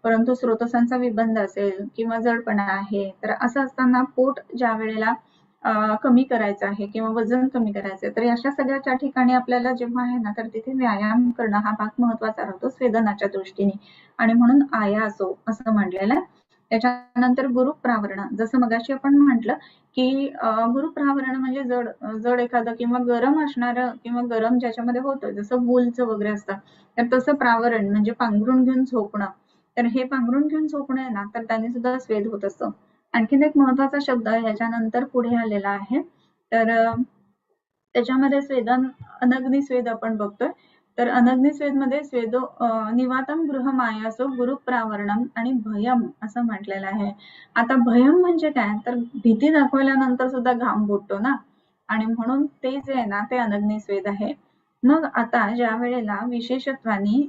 परंतु स्रोतसांचा विबंध असेल किंवा जडपणा आहे, तर असं असताना पोट ज्या वेळेला कमी करायचं आहे किंवा वजन कमी करायचं आहे, तर अशा सगळ्याच्या ठिकाणी आपल्याला जेव्हा आहे ना, तर तिथे व्यायाम करणं हा भाग महत्वाचा राहतो स्वेदनाच्या दृष्टीने, आणि म्हणून आयासो असं म्हटलेलं आहे. त्याच्यानंतर गुरुप्रावरण, जसं मगाशी आपण म्हटलं की गुरुप्रावरण म्हणजे जड एखादं किंवा गरम असणारं किंवा गरम ज्याच्यामध्ये होतं, जसं वूलचं वगैरे असतं, तर तसं प्रावरण म्हणजे पांघरून घेऊन झोपणं. तर हे पांघरून घेऊन झोपणं आहे ना, तर त्याने सुद्धा स्वेद होत असतं. आणखीन एक महत्वाचा शब्द याच्यानंतर पुढे आलेला आहे, तर त्याच्यामध्ये स्वेदन अनग्नी स्वेद आपण बघतोय. तर अनग्नी स्वेद मध्ये स्वेदो निवातम गृहमायासो गुरुप्रावरणम आणि भयम असं म्हटलेलं आहे. आता भयम म्हणजे काय, तर भीती दाखवल्यानंतर सुद्धा घाम फुटतो ना, आणि म्हणून ते जे आहे ना ते अनग्नी स्वेद आहे. मग आता ज्या वेळेला विशेषत्वाने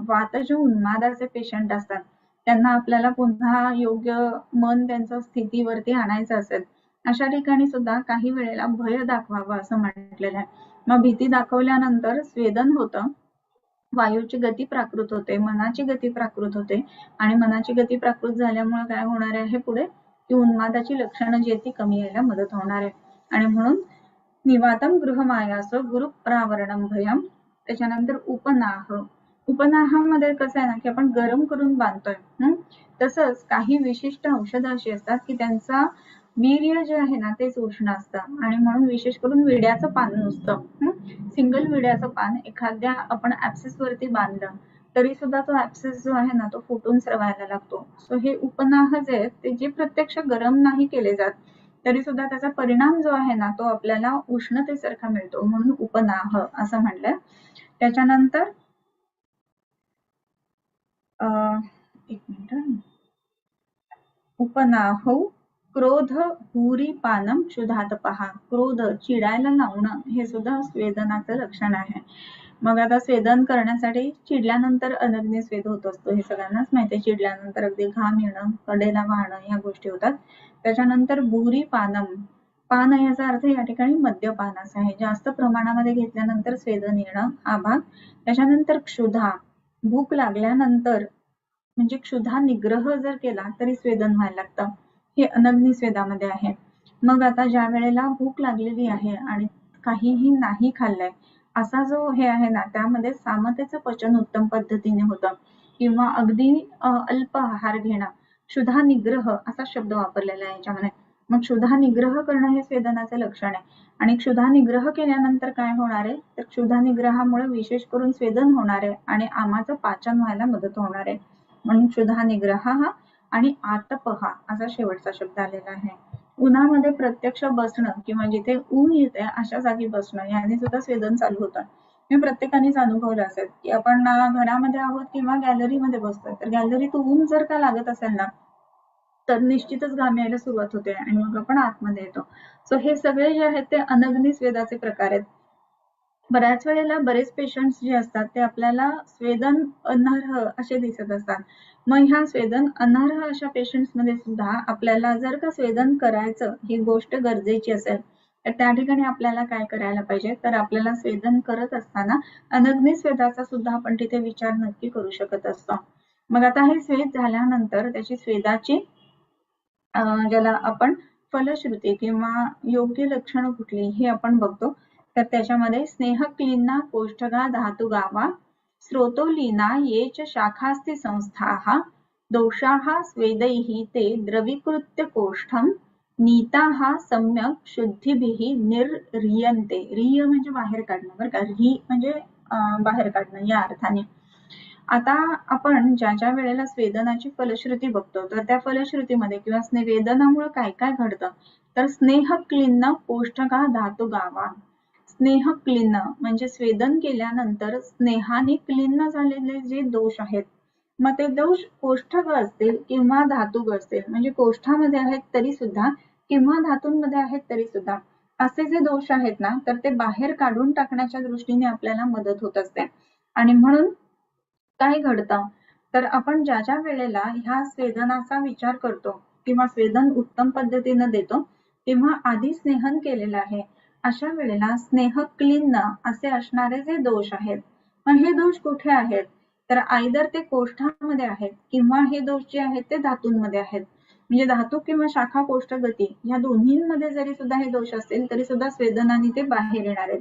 वातज उन्मादाचे पेशंट असतात, त्यांना आपल्याला पुन्हा योग्य मन त्यांचं स्थितीवरती आणायचं असेल, अशा ठिकाणी सुद्धा काही वेळेला भय दाखवावं असं म्हटलेलं आहे. मग भीती दाखवल्यानंतर स्वेदन होतं, वायूची गती प्राकृत होते, मनाची गती प्राकृत होते, आणि मनाची गती प्राकृत झाल्यामुळे काय होणार आहे पुढे, की उन्मादाची लक्षणं जी आहेत ती कमी यायला मदत होणार आहे. आणि म्हणून निवातम गृहमायास गुरुप्रावरणम भयम. त्याच्यानंतर उपनाह. उपनाहामध्ये कसं आहे ना, की आपण गरम करून बांधतोय. तसंच काही विशिष्ट औषधं अशी असतात की त्यांचा वीर्य जे आहे ना तेच उष्ण असतं, आणि म्हणून विशेष करून विड्याचं पान नुसतं, सिंगल विड्याचं पान एखाद्या आपण ऍप्सिस वरती बांधलं तरी सुद्धा तो ऍप्सिस जो आहे ना तो फुटून स्रवायला लागतो. सो हे उपनाह जे आहेत ते जे प्रत्यक्ष गरम नाही केले जात, तरी सुद्धा त्याचा परिणाम जो आहे ना तो आपल्याला उष्णतेसारखा मिळतो, म्हणून उपनाह असं म्हणलंय. त्याच्यानंतर एक मिनिट, उपनाहौ क्रोध पानम क्षुधात पहा. क्रोध चिडायला लावणं हे सुद्धा स्वेदनाचं लक्षण आहे. मग आता स्वेदन करण्यासाठी चिडल्यानंतर अनग्नी स्वेद होत असतो, हे सगळ्यांनाच माहिती आहे. चिडल्यानंतर अगदी घाम येणं, कडेला वाहणं या गोष्टी होतात. त्याच्यानंतर भूरी पानम, पान याचा अर्थ या ठिकाणी मद्यपान असा आहे, जास्त प्रमाणामध्ये घेतल्यानंतर स्वेदन येणं हा भाग. त्याच्यानंतर क्षुधा, भूक लागल्यानंतर म्हणजे क्षुधा निग्रह जर केला तरी स्वेदन व्हायला लागतं, हे अनग्नी स्वेदामध्ये आहे. मग आता ज्या वेळेला भूक लागलेली आहे आणि काहीही नाही खाल्लंय असा जो हे आहे ना, त्यामध्ये सामतेचं पचन उत्तम पद्धतीने होतं, किंवा अगदी अल्प आहार घेणं, क्षुधा निग्रह असा शब्द वापरलेला आहे याच्यामध्ये. मग क्षुधा निग्रह करणं हे स्वेदनाचे लक्षण आहे, आणि क्षुधा निग्रह केल्यानंतर काय होणार आहे, तर क्षुधा निग्रहामुळे विशेष करून स्वेदन होणार आहे आणि आमाचं पाचन व्हायला मदत होणार आहे, म्हणून क्षुधा निग्रह हा. आणि आतपहा असा शेवटचा शब्द आलेला आहे. उन्हामध्ये प्रत्यक्ष बसणं किंवा जिथे ऊन येते अशा जागी बसणं याने सुद्धा स्वेदन चालू होतं. हे प्रत्येकानेच अनुभवलं असेल की आपण घरामध्ये आहोत किंवा गॅलरीमध्ये बसतोय, तर गॅलरीत ऊन जर का लागत असेल ना तर निश्चितच घाम यायला सुरुवात होते आणि मग आपण आतमध्ये येतो. सो हे सगळे जे आहेत ते अनग्नी स्वेदाचे प्रकार आहेत. बऱ्याच वेळेला बरेच पेशंट्स जे असतात ते आपल्याला स्वेदन अनर्ह असे दिसत असतात. मग ह्या स्वेदन अनर्ह अशा पेशंट्स मध्ये सुद्धा आपल्याला जर का स्वेदन करायचं ही गोष्ट गरजेची असेल, तर त्या ठिकाणी आपल्याला काय करायला पाहिजे, तर आपल्याला स्वेदन करत असताना अनग्नी स्वेदाचा सुद्धा आपण तिथे विचार नक्की करू शकत असतो. मग आता हे स्वेद झाल्यानंतर त्याची स्वेदाची ज्याला आपण फलश्रुती किंवा योग्य लक्षणं कुठली हे आपण बघतो. तर त्याच्यामध्ये स्नेहक्लीना कोष्ठगा धातू गावा स्रोतोलीना येच शाखास्ति संस्थाः दोषाः स्वेदैः ते द्रवीकृत्य कोष्ठम नीताः सम्यक शुद्धिभिः निर्रियन्ते. रिय म्हणजे बाहेर काढणं बरं का, री म्हणजे बाहेर काढणं या अर्थाने. आता आपण ज्या ज्या वेळेला स्वेदनाची फलश्रुती बघतो, तर त्या फलश्रुतीमध्ये किंवा वेदनामुळे काय काय घडतं, तर स्नेह क्लिन्न कोष्ठगा धातू गावा. स्नेह क्लिन्न म्हणजे स्वेदन केल्यानंतर स्नेहाने क्लिन्न झालेले जे दोष आहेत, मग ते दोष कोष्ठग असतील किंवा धातुग असतील, म्हणजे कोष्ठामध्ये आहेत तरी सुद्धा किंवा धातूंमध्ये आहेत तरी सुद्धा असे जे दोष आहेत ना, तर ते बाहेर काढून टाकण्याच्या दृष्टीने आपल्याला मदत होत असते. आणि म्हणून काय घडतं, तर आपण ज्या ज्या वेळेला ह्या स्वेदनाचा विचार करतो किंवा स्वेदन उत्तम पद्धतीने देतो, तेव्हा आधी स्नेहन केलेलं आहे, अशा वेळेला स्नेह क्लिन्न असे असणारे जे दोष आहेत मग हे दोष कुठे आहेत? तर आयदर ते कोष्ठामध्ये आहेत किंवा हे दोष जे आहेत ते धातूंमध्ये आहेत. म्हणजे धातू किंवा शाखा कोष्ठ गती या दोन्हींमध्ये जरी सुद्धा हे दोष असतील तरी सुद्धा स्वेदनाने ते बाहेर येणार आहेत.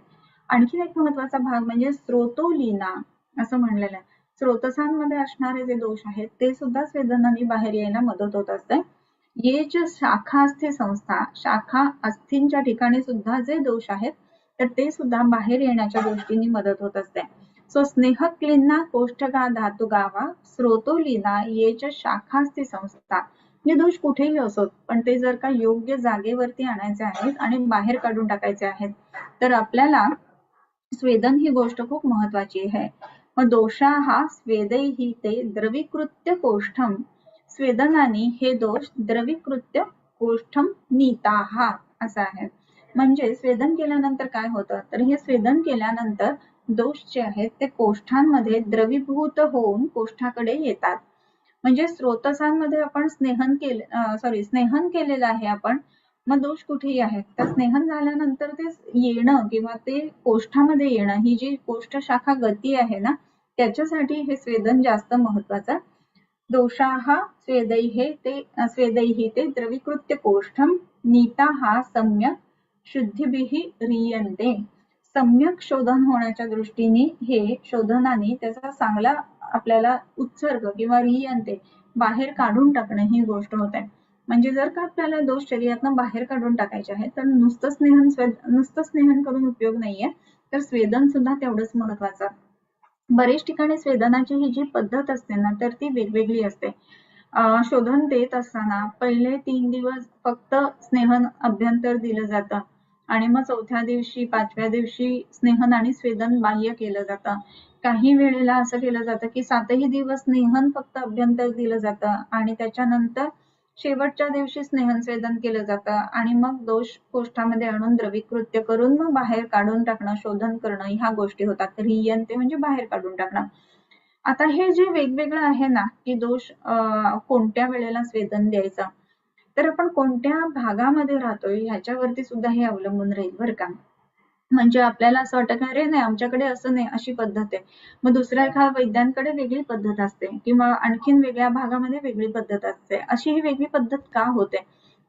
आणखी एक महत्वाचा भाग म्हणजे स्रोतोलीना असं म्हणलेलं आहे. स्रोतसांमध्ये असणारे जे दोष आहेत ते सुद्धा स्वेदनाने बाहेर यायला मदत होत असते. ये च शाखा अस्थि संस्था, शाखा अस्थींच्या ठिकाणी सुद्धा जे दोष आहेत तर ते सुद्धा बाहेर येण्याच्या दृष्टीने मदत होत असते. सो स्नेहक्लीना कोष्ठगा धातुगावा स्रोतोलीना ये च शाखास्ती संस्था. हे दोष कुठेही असोत पण ते जर का योग्य जागेवरती आणायचे आहेत आणि बाहेर काढून टाकायचे आहेत तर आपल्याला स्वेदन ही गोष्ट खूप महत्वाची आहे. मग दोषाः स्वेदैहि ते द्रवीकृत्य कोष्ठम, स्वेदनाने हे दोष द्रवीकृत्य कोष्ठम नीताः असं आहे. म्हणजे स्वेदन केल्यानंतर काय होतं तर हे स्वेदन केल्यानंतर दोष जे आहेत ते कोष्ठांमध्ये द्रवीभूत होऊन कोष्ठाकडे येतात. म्हणजे स्रोतसांमध्ये आपण स्नेहन केलेलं आहे आपण, मग दोष कुठेही आहेत तर स्नेहन झाल्यानंतर ते येणं किंवा ते कोष्ठामध्ये येणं ही जी कोष्ठ शाखा गती आहे ना त्याच्यासाठी हे स्वेदन जास्त महत्वाचं. दोषाः स्वेदैहि ते द्रवीकृत्य कोष्ठम नीताः सम्यक शुद्धिभिः ह्रियन्ते. सम्यक शोधन होण्याच्या दृष्टीने हे शोधनाने त्याचा चांगला आपल्याला उत्सर्ग किंवा ह्रियन्ते बाहेर काढून टाकणं ही गोष्ट होते. म्हणजे जर का आपल्याला दोष शरीरातून बाहेर काढून टाकायचे आहे तर नुसतं स्नेहन करून उपयोग नाहीये, तर स्वेदन सुद्धा तेवढंच महत्वाचं. बरेच ठिकाणी स्वेदनाची ही जी पद्धत असते ना तर ती वेगवेगळी असते. शोधन देत असताना पहिले 3 दिवस फक्त स्नेहन अभ्यंतर दिलं जातं आणि मग 4थ्या दिवशी 5व्या दिवशी स्नेहन आणि स्वेदन बाह्य केलं जातं. काही वेळेला असं केलं जातं की 7ही दिवस स्नेहन फक्त अभ्यंतर दिलं जातं आणि त्याच्यानंतर शेवटच्या दिवशी स्नेहन स्वेदन केलं जातं आणि मग दोष कोष्ठामध्ये आणून द्रवीकृत्य करून मग बाहेर काढून टाकणं, शोधन करणं ह्या गोष्टी होतात. तर ह्रियन्ते म्हणजे बाहेर काढून टाकणं. आता हे जे वेगवेगळं आहे ना की दोष कोणत्या वेळेला स्वेदन द्यायचं तर आपण कोणत्या भागामध्ये राहतोय ह्याच्यावरती सुद्धा हे अवलंबून राहील बरं का. म्हणजे आपल्याला असं वाटतं की अरे नाही आमच्याकडे असं नाही अशी पद्धत आहे, मग दुसऱ्या एका वैद्यांकडे वेगळी पद्धत असते किंवा आणखीन वेगळ्या भागामध्ये वेगळी पद्धत असते. अशी ही वेगळी पद्धत का होते?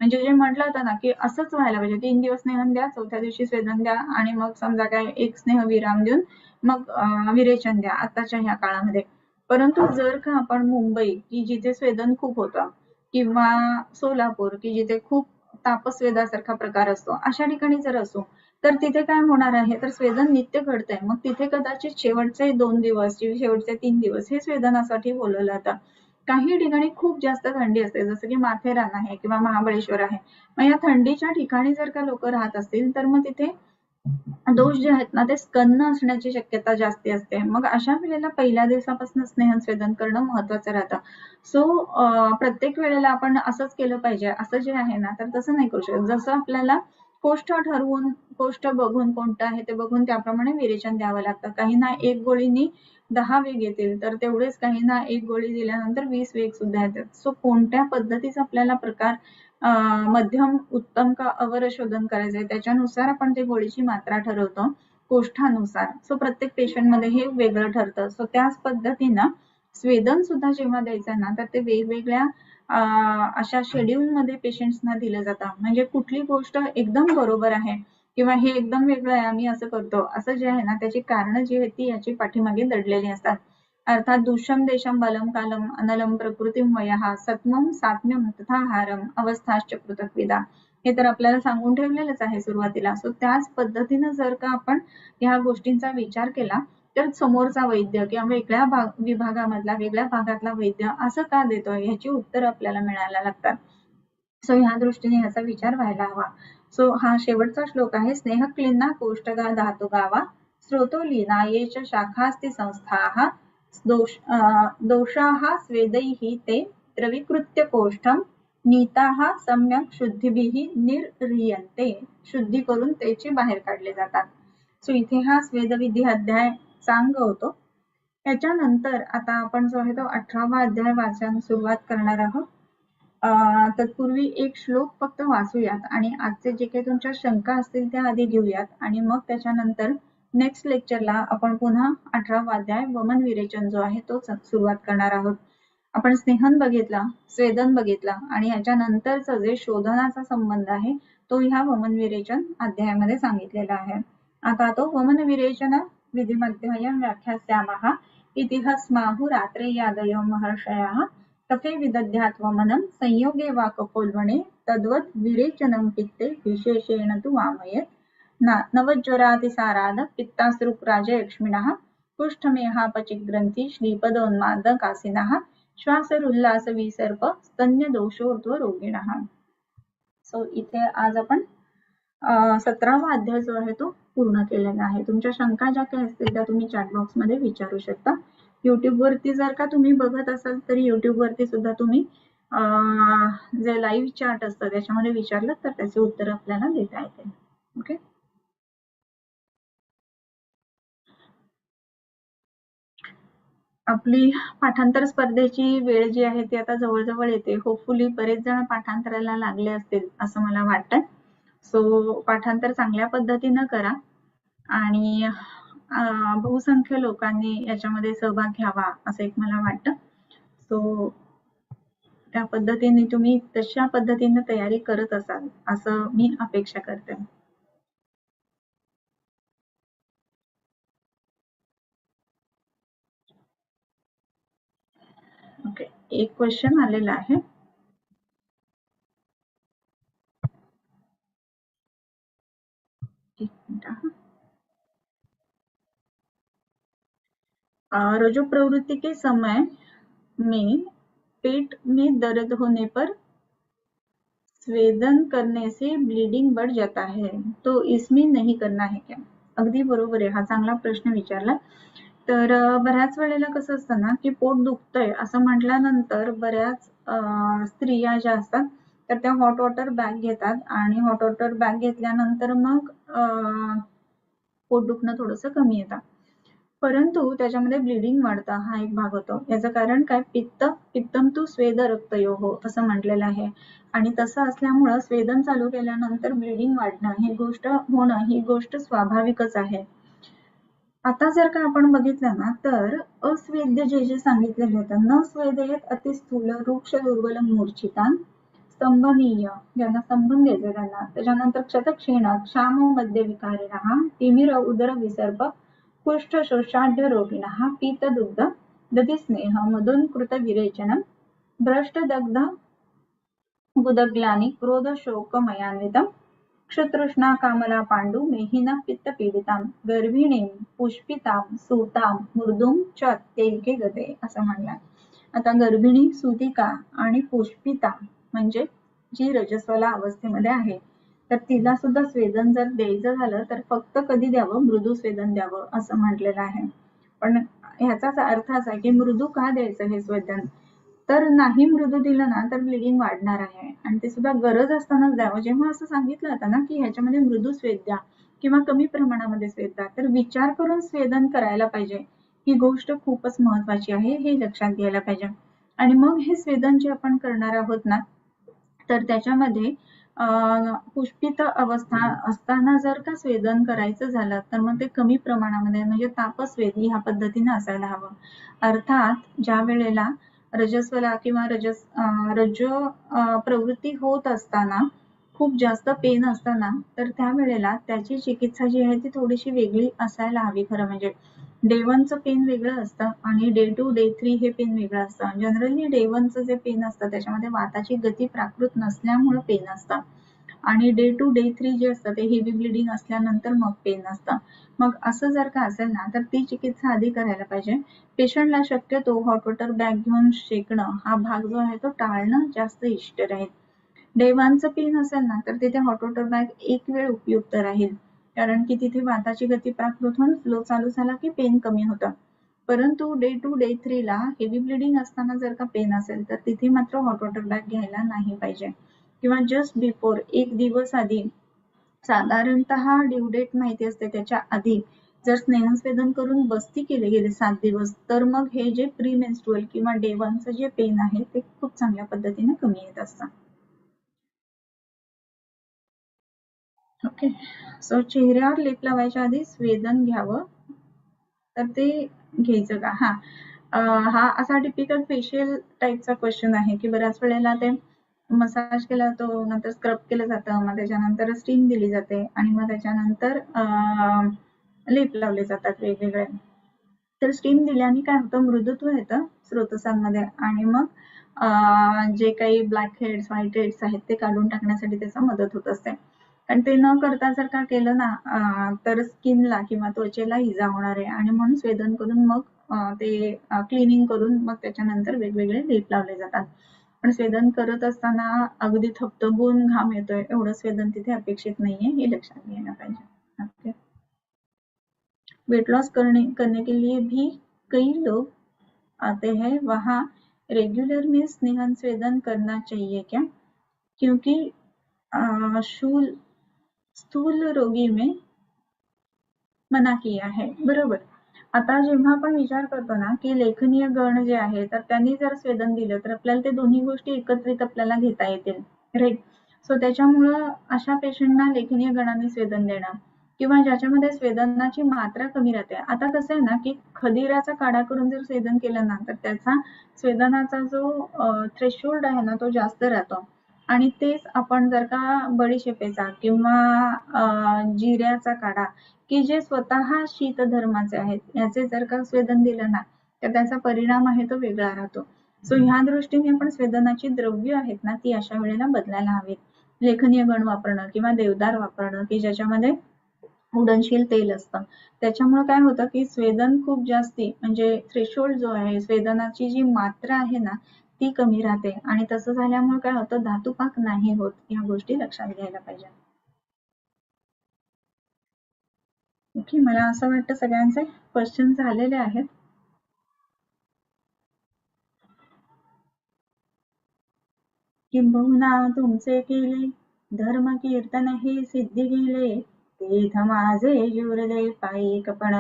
म्हणजे जे म्हटलं होतं ना की असंच व्हायला पाहिजे, 3 दिवस स्नेहन द्या, 4थ्या दिवशी स्वेदन द्या आणि मग समजा काय एक स्नेह विराम देऊन मग विरेचन द्या आताच्या ह्या काळामध्ये. परंतु जर का आपण मुंबई की जिथे स्वेदन खूप होतं किंवा सोलापूर की जिथे खूप तापस्वेदासारखा प्रकार असतो अशा ठिकाणी जर असू तर तिथे काय होणार आहे तर स्वेदन नित्य घडतंय. मग तिथे कदाचित शेवटचे 2 दिवस शेवटचे 3 दिवस हे स्वेदनासाठी बोलवलं जातं. काही ठिकाणी खूप जास्त थंडी असते जसं की माथेरान आहे किंवा महाबळेश्वर आहे. मग या थंडीच्या ठिकाणी जर का लोक राहत असतील तर मग तिथे दोष जे आहेत ना ते स्कन्न असण्याची शक्यता जास्ती असते. मग अशा वेळेला पहिल्या दिवसापासून स्नेहन स्वेदन करणं महत्वाचं राहतं. सो प्रत्येक वेळेला आपण असंच केलं पाहिजे असं जे आहे ना तर तसं नाही करू शकत. जसं आपल्याला कोष्ठ ठरवून कोष्ठ बघून कोणतं आहे ते बघून त्याप्रमाणे विरेचन द्यावं लागतं. काहींना 1 गोळीनी 10 वेग येतील तर तेवढेच काहींना 1 गोळी दिल्यानंतर 20 वेग सुद्धा येतात. सो कोणत्या पद्धतीचा आपल्याला प्रकार मध्यम उत्तम का अवर शोधन करायचंय त्याच्यानुसार आपण ते गोळीची मात्रा ठरवतो कोष्ठानुसार. सो प्रत्येक पेशंटमध्ये हे वेगळं ठरतं. सो त्याच पद्धतीनं स्वेदन सुद्धा जेव्हा द्यायचं ना तर ते वेगवेगळ्या अशा शेड्यूल मध्ये पेशंट्सना दिलं जातं. म्हणजे कुठली गोष्ट एकदम बरोबर आहे किंवा हे एकदम वेगळं आहे आम्ही असं करतो असं जे आहे ना त्याची कारणं जी आहेत ती याची पाठीमागे दडलेली असतात. अर्थात दुष्यम देशम बलम कालम अनलम प्रकृतीम वयः सत्वम सात्म्यम तथा हारम अवस्थाश्च पृथक्विदा हे तर आपल्याला सांगून ठेवलेलंच आहे सुरुवातीला. सो त्याच पद्धतीनं जर का आपण ह्या गोष्टींचा विचार केला तर समोरचा वैद्य किंवा वेगळ्या विभागामधला वेगळ्या भागातला वैद्य असं का देतोय ह्याची उत्तर आपल्याला मिळायला लागतात. सो ह्या दृष्टीने ह्याचा विचार व्हायला हवा. सो हा शेवटचा श्लोक आहे. स्नेहक्लीना कोष्ठगा धातुगावा स्रोतोलीना ये च शाखास्ति संस्थाः दोषाः स्वेदैहि ते द्रवीकृत्य कोष्ठम नीताः सम्यक शुद्धिभिः निर्ह्रियन्ते. शुद्धी करून त्याचे बाहेर काढले जातात. सो इथे हा स्वेदविधी अध्याय सांग होतो. त्याच्यानंतर आता आपण जो आहे तो 18वा अध्याय वाचन सुरुवात करणार आहोत. तत्पूर्वी एक श्लोक फक्त वाचूयात आणि आजचे जे काही तुमच्या शंका असतील त्या आधी घेऊयात आणि मग त्याच्यानंतर नेक्स्ट लेक्चरला आपण पुन्हा 18वा अध्याय वमन विरेचन जो आहे तो सुरुवात करणार आहोत. आपण स्नेहन बघितला, स्वेदन बघितला आणि याच्यानंतरचा जे शोधनाचा संबंध आहे तो ह्या वमन विरेचन अध्यायामध्ये सांगितलेला आहे. आता तो वमन विरेचन विधिमध्ययं व्याख्यास्यामः इतिहास्माहु रात्रे यादयो महर्षयः कफे विदध्यात् वमनं संयोगे वा कपोल्वणे तद्वत् विरेचनं पित्ते विशेषेण तु वामयेत् नवज्वरातिसाराद पित्तासृक्राजयक्ष्मिणः कुष्ठमेहापचिग्रन्थि श्रीपदोन्मादकासिनः श्वासरुल्लासविसर्प स्तन्यदोषोर्ध्वरोगिणः. सो इथे आज आपण 17वा अध्याय जो आहे तो पूर्ण केलेला आहे. तुमच्या शंका ज्या काही असतील त्या तुम्ही चॅट बॉक्स मध्ये विचारू शकता. युट्यूब वरती जर का तुम्ही बघत असाल तर युट्यूब वरती सुद्धा तुम्ही जे लाईव्ह चॅट असतं त्याच्यामध्ये विचारलं तर त्याचे उत्तर आपल्याला देता येते. ओके, आपली पाठांतर स्पर्धेची वेळ जी आहे ती आता जवळजवळ येते. होपफुली बरेच जण पाठांतराला लागले असतील असं मला वाटतं. सो पाठांतर चांगल्या पद्धतीनं करा आणि बहुसंख्य लोकांनी याच्यामध्ये सहभाग घ्यावा असं एक मला वाटतं. सो त्या पद्धतीने तुम्ही तशा पद्धतीने तयारी करत असाल असं मी अपेक्षा करते. ओके, एक क्वेश्चन आलेला आहे. एक मिनिट. रजो प्रवृत्ति के समय में पेट में दर्द होने पर स्वेदन करने से ब्लीडिंग बढ़ जाता है, तो इसमें नहीं करना है क्या? अगदी बरोबर आहे. हा चांगला प्रश्न विचारला. तर बऱ्याच वेळेला कसं असतं ना की पोट दुखतंय असं म्हटल्यानंतर बऱ्याच स्त्रिया ज्या असतात तर त्या हॉट वॉटर बॅग घेतात आणि हॉट वॉटर बॅग घेतल्यानंतर मग पोट दुखणं थोडंसं कमी येतं, परंतु त्याच्यामध्ये ब्लिडिंग वाढतं हा एक भाग होतो. याचं कारण काय? पित्तम तू स्वेद रक्तयोः असं म्हटलेलं आहे आणि तसं असल्यामुळं स्वेदन चालू केल्यानंतर ब्लिडिंग वाढणं ही गोष्ट होणं ही गोष्ट स्वाभाविकच आहे. आता जर का आपण बघितलं ना तर अस्वेद्य जे सांगितलेले होतं, न स्वेदयेत अतिस्थूल रुक्ष दुर्बल मूर्छितान स्तंभनीय ज्यांना स्तंभन द्यायचं त्यांना, त्याच्यानंतर क्षतक्षीण क्षाम मध्य विकारिणः तिमिर उदर विसर्प कुष्ठ शोषाढ्य रोगिणः पीतदुग्ध दधिस्नेह मधुनकृत विरेचनम भ्रष्टदग्ध बुदग्लानि क्रोध शोकमयान्वितम क्षतृष्णा कामला पांडू मेहिना पित्त पीडिताम गर्भिणीं पुष्पिताम सूताम मृदुम च तेलके गते असं म्हणलं. आता गर्भिणी, सूतिका आणि पुष्पिता म्हणजे जी रजस्वला अवस्थेमध्ये आहे तर तिला सुद्धा स्वेदन जर द्यायचं झालं तर फक्त कधी द्यावं? मृदू स्वेदन द्यावं असं म्हटलेलं आहे. पण ह्याचाच अर्थ असा आहे की मृदू का द्यायचं हे स्वेदन? तर नाही मृदू दिलं ना तर ब्लिडिंग वाढणार आहे आणि ते सुद्धा गरज असतानाच द्यावं. जेव्हा असं सांगितलं होतं ना की ह्याच्यामध्ये मृदू स्वेद द्या किंवा कमी प्रमाणामध्ये स्वेद द्या तर विचार करून स्वेदन करायला पाहिजे. ही गोष्ट खूपच महत्वाची आहे, हे लक्षात घ्यायला पाहिजे. आणि मग हे स्वेदन जे आपण करणार आहोत ना तर त्याच्यामध्ये पुष्पित अवस्था असताना जर का स्वेदन करायचं झालं तर मग ते कमी प्रमाणामध्ये म्हणजे तापस्वेदी ह्या पद्धतीने असायला हवं. अर्थात ज्या वेळेला रजस्वला किंवा रजो प्रवृत्ती होत असताना खूप जास्त पेन असताना तर त्यावेळेला त्याची चिकित्सा जी आहे ती थोडीशी वेगळी असायला हवी. खरं म्हणजे डे 1चं पेन वेगळं असतं आणि डे 2 डे 3 हे पेन वेगळं असतं. जनरली डे 1चं जे पेन असतं त्याच्यामध्ये वाताची गती प्राकृत नसल्यामुळे पेन असतं आणि डे 2 डे 3 जे असतं ते हेवी ब्लिडिंग असल्यानंतर मग पेन असतं. मग असं जर का असेल ना तर ती चिकित्सा आधी करायला पाहिजे. पेशंटला शक्यतो हॉट वॉटर बॅग घेऊन शेकणं हा भाग जो आहे तो टाळणं जास्त इष्ट राहील. डे 1चं पेन असेल ना तर तिथे हॉट वॉटर बॅग एक वेळ उपयुक्त राहील, कारण की तिथे वाताची गती प्राकृत होऊन फ्लो चालू झाला की पेन कमी होतं. परंतु डे 2 डे 3 ला हेवी ब्लिडिंग असताना जर का पेन असेल तर तिथे मात्र हॉट वॉटर बॅग घ्यायला नाही पाहिजे किंवा जस्ट बिफोर एक दिवस आधी साधारणतः ड्यू डेट माहिती असते त्याच्या आधी जर स्नेहस्वेदन करून बस्ती केले गेले 7 दिवस तर मग हे जे प्री मेन्स्ट्रुअल किंवा डे 1चं जे पेन आहे ते खूप चांगल्या पद्धतीने कमी येत असतं. ओके. सो चेहऱ्यावर लेप लावायच्या आधी स्वेदन घ्यावं, तर ते घ्यायचं का? हा असा टिपिकल फेशियल टाईपचा क्वेश्चन आहे की बऱ्याच वेळेला ते मसाज केला जातो, नंतर स्क्रब केलं जातं, मग त्याच्यानंतर स्टीम दिली जाते आणि मग त्याच्यानंतर लेप लावले जातात वेगवेगळे. तर स्टीम दिल्याने काय होतं, मृदुत्व येतं स्रोतसांमध्ये आणि मग जे काही ब्लॅक हेड्स व्हाईट हेड्स आहेत ते काढून टाकण्यासाठी त्याचा मदत होत असते. आणि ते न करता जर का केलं ना तर स्किनला किंवा त्वचेला इजा होणार आहे आणि म्हणून स्वेदन करून मग ते क्लिनिंग करून मग त्याच्यानंतर वेगवेगळे लेप लावले जातात. पण स्वेदन करत असताना अगदी थपथपून घाम येतोय एवढं स्वेदन तिथे अपेक्षित नाहीये, हे लक्षात घ्यायला पाहिजे. ओके. वेट लॉस करने के लिए भी कई लोग आते हैं, वहाँ रेगुलर में स्नेहन स्वेदन करना चाहिए क्या? क्योंकि स्थूल रोगी में मना किया है. बरोबर. आता जेव्हा आपण विचार करतो ना की लेखनीय गण जे आहे तर त्यांनी जर स्वेदन दिलं तर आपल्याला ते दोन्ही गोष्टी एकत्रित आपल्याला घेता येतील, राईट. सो त्याच्यामुळं अशा पेशंटना लेखनीय गणाने स्वेदन देणं किंवा ज्याच्यामध्ये स्वेदनाची मात्रा कमी राहते. आता कसं आहे ना की खदिराचा काढा करून जर स्वेदन केलं ना तर त्याचा स्वेदनाचा जो थ्रेशोल्ड आहे ना तो जास्त राहतो आणि तेच आपण जर का बडीशेपेचा किंवा जिऱ्याचा काढा की जे स्वतः शीत धर्माचे आहेत याचे जर का स्वेदन दिलं ना तर त्याचा परिणाम आहे तो वेगळा राहतो. सो ह्या दृष्टीने आपण स्वेदनाची द्रव्य आहेत ना ती अशा वेळेला बदलायला हवीत. लेखनीय गण वापरणं किंवा देवदार वापरणं की ज्याच्यामध्ये उडनशील तेल असतं. त्याच्यामुळे काय होतं की स्वेदन खूप जास्ती म्हणजे थ्रेशोल्ड जो आहे स्वेदनाची जी मात्रा आहे ना ती कमी राहते आणि तसं झाल्यामुळे काय होतं धातुपाक नाही होत. या गोष्टी लक्षात घ्यायला पाहिजे. ओके. मला असं वाटतं सगळ्यांचे क्वेश्चन झालेले आहेत. किंबहुना तुमचे केले धर्म कीर्तन हे सिद्धी गेले, तीर्थ माझे जुरले पायिकपण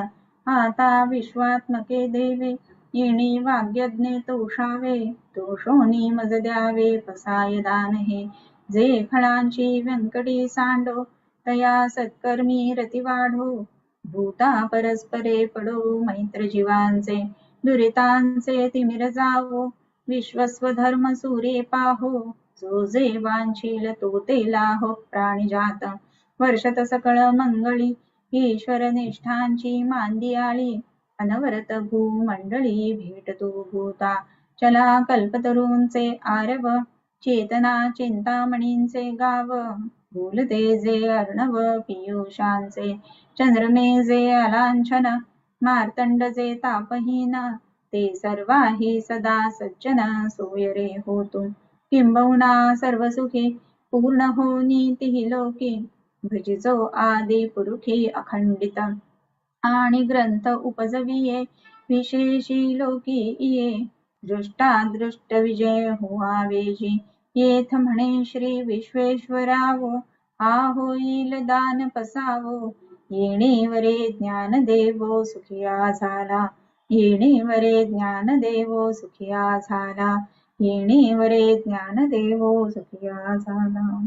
आता विश्वात्मके देवे, येणी वाग्यज्ञे तोषावे तोषोनी मज द्यावे पसाय दान हे, जे फळांची व्यंकटी सांडो तया सत्कर्मी रती वाढो, भूता परस्परे पडो मैत्र जीवांचे, दुरितांचे तिमिर जावो, विश्वस्वधर्म सूर्ये पाहो, जो जे वांछील तो ते लाहो प्राणिजात, वर्षत सकळ मंगळी ईश्वर निष्ठांची मांदियाळी, अनवरत भूमंडळी भेटतो भूता, चला कल्पतरूंचे आरव, चेतना चिंतामणींचे गाव, बोलते जे अर्णव पियुषांचे, चंद्रमे जे अलांछन, मार्तंड जे तापहीन, ते सर्वाही सदा सज्जन सोय रे होतो, किंबहुना सर्व सुखी पूर्ण हो नीती लोकी, भजिजो आदि पुरुषी अखंडित, आणि ग्रंथ उपजविये विशेषी लोकी ये, दृष्टादृष्ट विजय हुआवेजी, येथ म्हणे श्री विश्वेश्वरावो, हा होईल दान पसावो, येणेवरे ज्ञान देवो सुखिया झाला, येणेवरे ज्ञान देवो सुखिया झाला, येणेवरे ज्ञान देवो सुखिया झाला.